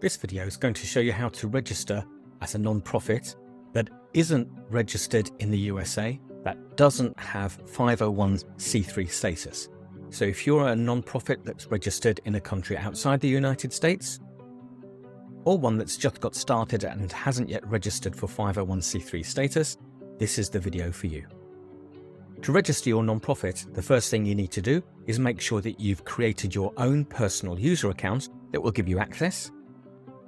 This video is going to show you how to register as a non-profit that isn't registered in the USA, that doesn't have 501c3 status. So if you're a non-profit that's registered in a country outside the United States, or one that's just got started and hasn't yet registered for 501c3 status, this is the video for you. To register your non-profit, the first thing you need to do is make sure that you've created your own personal user account that will give you access,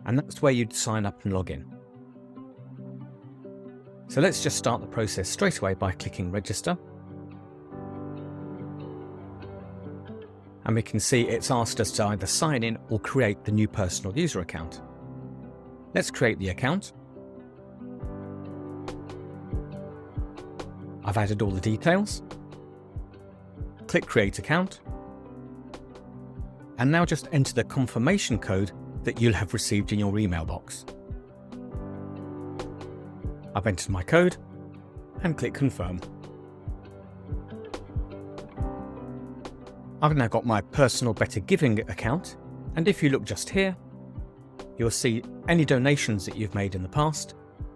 and that's where you'd sign up and log in. So let's just start the process straight away by clicking register. And we can see it's asked us to either sign in or create the new personal user account. Let's create the account. I've added all the details. Click Create Account. And now just enter the confirmation code that you'll have received in your email box. I've entered my code and click Confirm. I've now got my personal Better Giving account, and if you look just here, you'll see any donations that you've made in the past,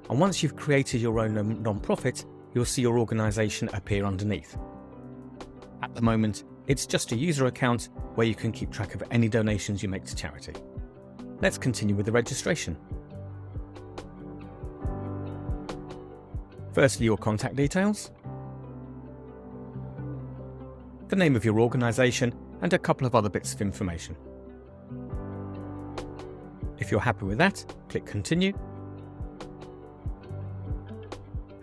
and once you've created your own non-profit, you'll see your organisation appear underneath. At the moment, it's just a user account where you can keep track of any donations you make to charity. Let's continue with the registration. Firstly, your contact details, the name of your organisation, and a couple of other bits of information. If you're happy with that, click Continue.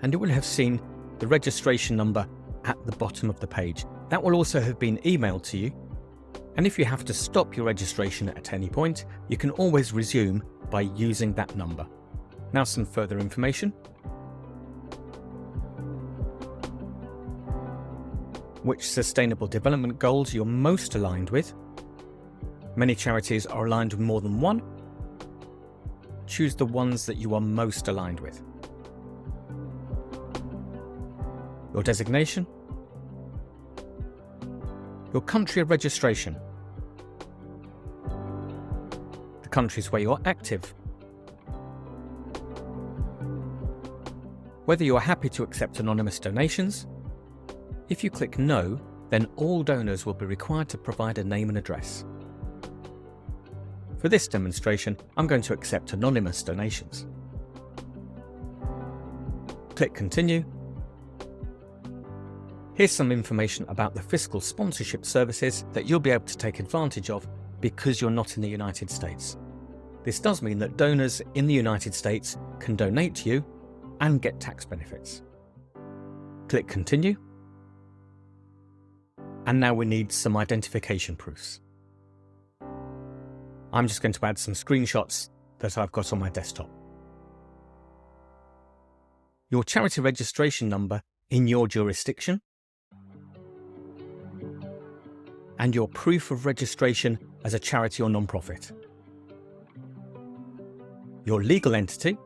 And you will have seen the registration number at the bottom of the page. That will also have been emailed to you. And if you have to stop your registration at any point, you can always resume by using that number. Now some further information. Which sustainable development goals you're most aligned with. Many charities are aligned with more than one. Choose the ones that you are most aligned with. Your designation. Your country of registration. The countries where you're active. Whether you're happy to accept anonymous donations. If you click No, then all donors will be required to provide a name and address. For this demonstration, I'm going to accept anonymous donations. Click Continue. Here's some information about the fiscal sponsorship services that you'll be able to take advantage of because you're not in the United States. This does mean that donors in the United States can donate to you and get tax benefits. Click Continue. And now we need some identification proofs. I'm just going to add some screenshots that I've got on my desktop. Your charity registration number in your jurisdiction, and your proof of registration as a charity or non-profit. Your legal entity,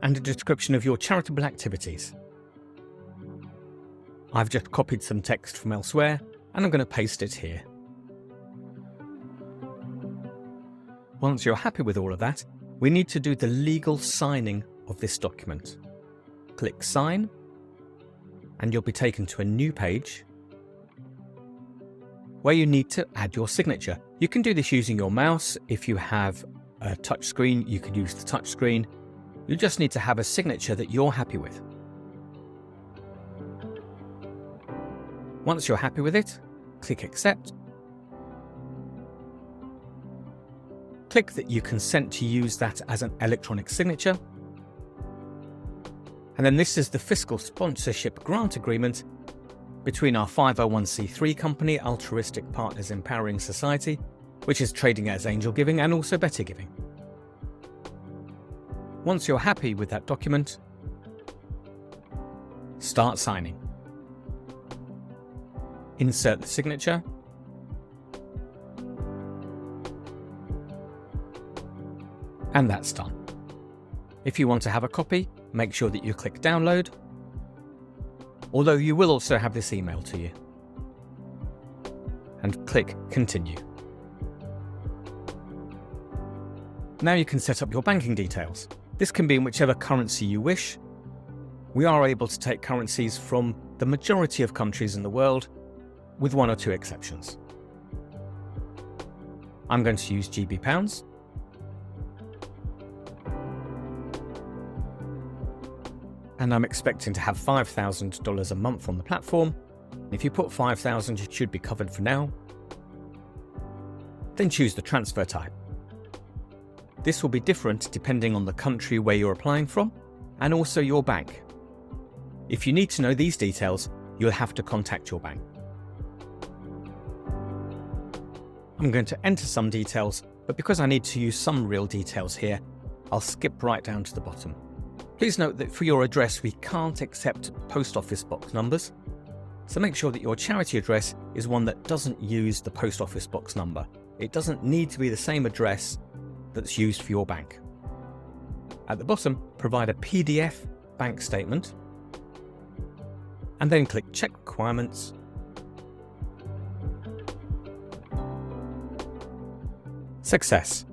and a description of your charitable activities. I've just copied some text from elsewhere, and I'm going to paste it here. Once you're happy with all of that, we need to do the legal signing of this document. Click Sign, and you'll be taken to a new page where you need to add your signature. You can do this using your mouse. If you have a touch screen, you could use the touch screen. You just need to have a signature that you're happy with. Once you're happy with it, click Accept. Click that you consent to use that as an electronic signature. And then this is the fiscal sponsorship grant agreement between our 501c3 company, Altruistic Partners Empowering Society, which is trading as Angel Giving and also Better Giving. Once you're happy with that document, start signing. Insert the signature. And that's done. If you want to have a copy, make sure that you click Download, although you will also have this emailed to you. And click Continue. Now you can set up your banking details. This can be in whichever currency you wish. We are able to take currencies from the majority of countries in the world, with 1 or 2 exceptions. I'm going to use GB pounds. And I'm expecting to have $5,000 a month on the platform. If you put 5,000, it should be covered for now. Then choose the transfer type. This will be different depending on the country where you're applying from and also your bank. If you need to know these details, you'll have to contact your bank. I'm going to enter some details, but because I need to use some real details here, I'll skip right down to the bottom. Please note that for your address, we can't accept post office box numbers, so make sure that your charity address is one that doesn't use the post office box number. It doesn't need to be the same address that's used for your bank. At the bottom, provide a PDF bank statement, and then click Check Requirements. Success.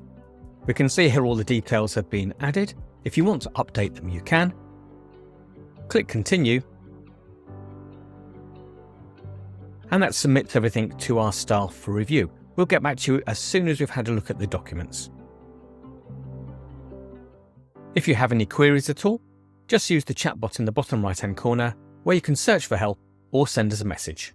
We can see here all the details have been added. If you want to update them, you can. Click Continue. And that submits everything to our staff for review. We'll get back to you as soon as we've had a look at the documents. If you have any queries at all, just use the chatbot in the bottom right-hand corner where you can search for help or send us a message.